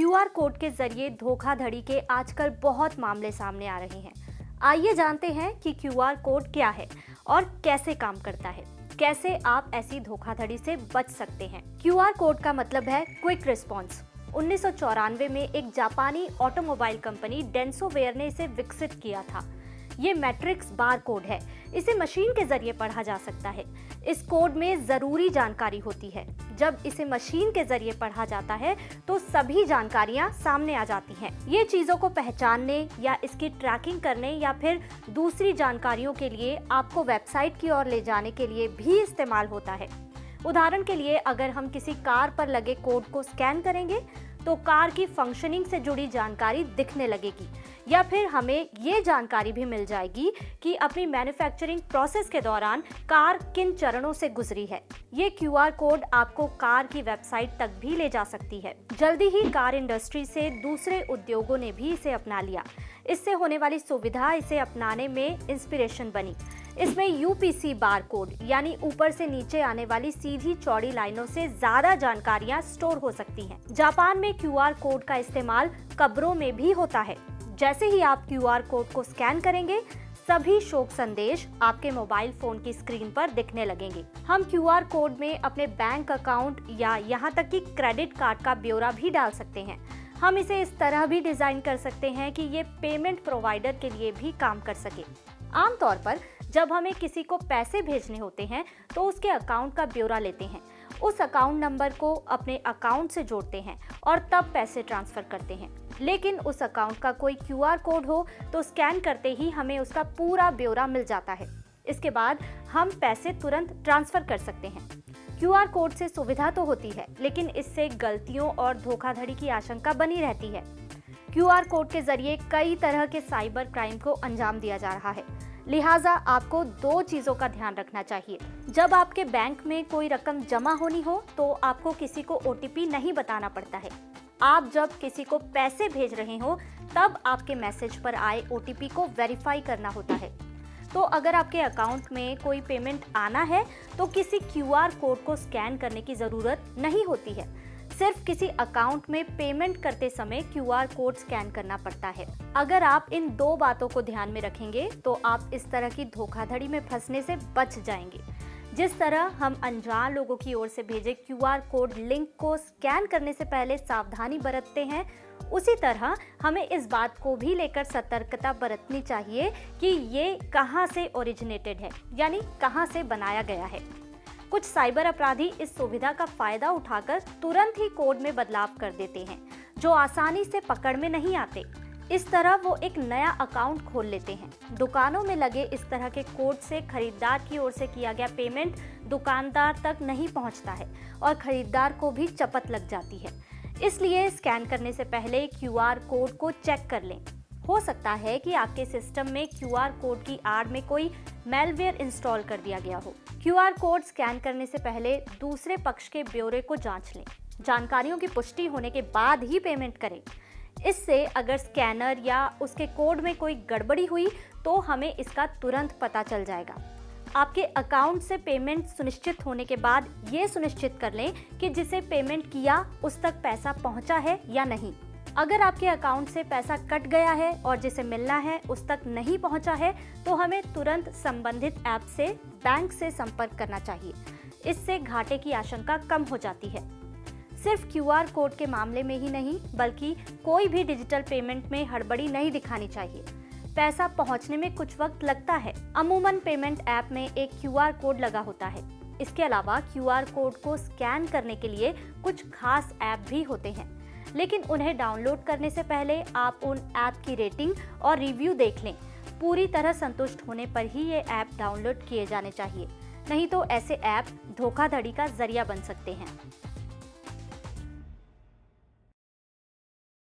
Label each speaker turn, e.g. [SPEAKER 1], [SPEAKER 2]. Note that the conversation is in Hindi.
[SPEAKER 1] क्यूआर कोड के जरिए धोखाधड़ी के आजकल बहुत मामले सामने आ रहे हैं। आइए जानते हैं कि क्यूआर कोड क्या है और कैसे काम करता है। कैसे आप ऐसी धोखाधड़ी से बच सकते हैं। क्यूआर कोड का मतलब है क्विक रिस्पॉन्स। 1994 में एक जापानी ऑटोमोबाइल कंपनी डेंसोवेयर ने इसे विकसित किया था। ये मैट्रिक्स बार कोड है। इसे मशीन के जरिए पढ़ा जा सकता है। इस कोड में जरूरी जानकारी होती है। जब इसे मशीन के जरिए पढ़ा जाता है तो सभी जानकारियां सामने आ जाती हैं। ये चीजों को पहचानने या इसकी ट्रैकिंग करने या फिर दूसरी जानकारियों के लिए आपको वेबसाइट की ओर ले जाने के लिए भी इस्तेमाल होता है। उदाहरण के लिए अगर हम किसी कार पर लगे कोड को स्कैन करेंगे तो कार की फंक्शनिंग से जुड़ी जानकारी दिखने लगेगी, या फिर हमें ये जानकारी भी मिल जाएगी कि अपनी मैन्युफैक्चरिंग प्रोसेस के दौरान कार किन चरणों से गुजरी है। ये क्यूआर कोड आपको कार की वेबसाइट तक भी ले जा सकती है। जल्दी ही कार इंडस्ट्री से दूसरे उद्योगों ने भी इसे अपना लिया। इससे होने वाली सुविधा इसे अपनाने में इंस्पिरेशन बनी। इसमें यूपीसी बार कोड यानी ऊपर से नीचे आने वाली सीधी चौड़ी लाइनों से ज्यादा जानकारियां स्टोर हो सकती हैं। जापान में क्यूआर कोड का इस्तेमाल कब्रों में भी होता है। जैसे ही आप क्यूआर कोड को स्कैन करेंगे, सभी शोक संदेश आपके मोबाइल फोन की स्क्रीन पर दिखने लगेंगे। हम क्यूआर कोड में अपने बैंक अकाउंट या यहाँ तक कि क्रेडिट कार्ड का ब्यौरा भी डाल सकते हैं। हम इसे इस तरह भी डिजाइन कर सकते हैं कि ये पेमेंट प्रोवाइडर के लिए भी काम कर सके। आमतौर पर जब हमें किसी को पैसे भेजने होते हैं तो उसके अकाउंट का ब्यौरा लेते हैं, उस अकाउंट नंबर को अपने अकाउंट से जोड़ते हैं और तब पैसे ट्रांसफर करते हैं। लेकिन उस अकाउंट का कोई क्यूआर कोड हो तो स्कैन करते ही हमें उसका पूरा ब्यौरा मिल जाता है। इसके बाद हम पैसे तुरंत ट्रांसफर कर सकते हैं। क्यूआर कोड से सुविधा तो होती है, लेकिन इससे गलतियों और धोखाधड़ी की आशंका बनी रहती है। क्यूआर कोड के जरिए कई तरह के साइबर क्राइम को अंजाम दिया जा रहा है। लिहाजा आपको दो चीजों का ध्यान रखना चाहिए। जब आपके बैंक में कोई रकम जमा होनी हो तो आपको किसी को ओटीपी नहीं बताना पड़ता है। आप जब किसी को पैसे भेज रहे हो तब आपके मैसेज पर आए ओटीपी को वेरीफाई करना होता है। तो अगर आपके अकाउंट में कोई पेमेंट आना है तो किसी क्यूआर कोड को स्कैन करने की जरूरत नहीं होती है। सिर्फ किसी अकाउंट में पेमेंट करते समय क्यूआर कोड स्कैन करना पड़ता है। अगर आप इन दो बातों को ध्यान में रखेंगे तो आप इस तरह की धोखाधड़ी में फंसने से बच जाएंगे। जिस तरह हम अनजान लोगों की ओर से भेजे क्यूआर कोड लिंक को स्कैन करने से पहले सावधानी बरतते हैं, उसी तरह हमें इस बात को भी लेकर सतर्कता बरतनी चाहिए कि ये कहां से ओरिजिनेटेड है, यानी कहां से बनाया गया है। कुछ साइबर अपराधी इस सुविधा का फायदा उठाकर तुरंत ही कोड में बदलाव कर देते हैं, जो आसानी से पकड़ में नहीं आते। इस तरह वो एक नया अकाउंट खोल लेते हैं। दुकानों में लगे इस तरह के कोड से खरीदार की ओर से किया गया पेमेंट दुकानदार तक नहीं पहुंचता है और खरीदार को भी चपत लग जाती है। इसलिए स्कैन करने से पहले क्यूआर कोड को चेक कर लें। हो सकता है कि आपके सिस्टम में क्यूआर कोड की आड़ में कोई मैलवेयर इंस्टॉल कर दिया गया हो। क्यूआर कोड स्कैन करने से पहले दूसरे पक्ष के ब्यौरे को जांच लें। जानकारियों की पुष्टि होने के बाद ही पेमेंट करें। इससे अगर स्कैनर या उसके कोड में कोई गड़बड़ी हुई तो हमें इसका तुरंत पता चल जाएगा। आपके अकाउंट से पेमेंट सुनिश्चित होने के बाद ये सुनिश्चित कर लें कि जिसे पेमेंट किया उस तक पैसा पहुंचा है या नहीं। अगर आपके अकाउंट से पैसा कट गया है और जिसे मिलना है उस तक नहीं पहुंचा है तो हमें तुरंत संबंधित ऐप से बैंक से संपर्क करना चाहिए। इससे घाटे की आशंका कम हो जाती है। सिर्फ क्यूआर कोड के मामले में ही नहीं, बल्कि कोई भी डिजिटल पेमेंट में हड़बड़ी नहीं दिखानी चाहिए। पैसा पहुंचने में कुछ वक्त लगता है। अमूमन पेमेंट ऐप में एक क्यूआर कोड लगा होता है। इसके अलावा क्यूआर कोड को स्कैन करने के लिए कुछ खास ऐप भी होते हैं, लेकिन उन्हें डाउनलोड करने से पहले आप उन ऐप की रेटिंग और रिव्यू देख लें। पूरी तरह संतुष्ट होने पर ही ये ऐप डाउनलोड किए जाने चाहिए, नहीं तो ऐसे ऐप धोखाधड़ी का जरिया बन सकते हैं।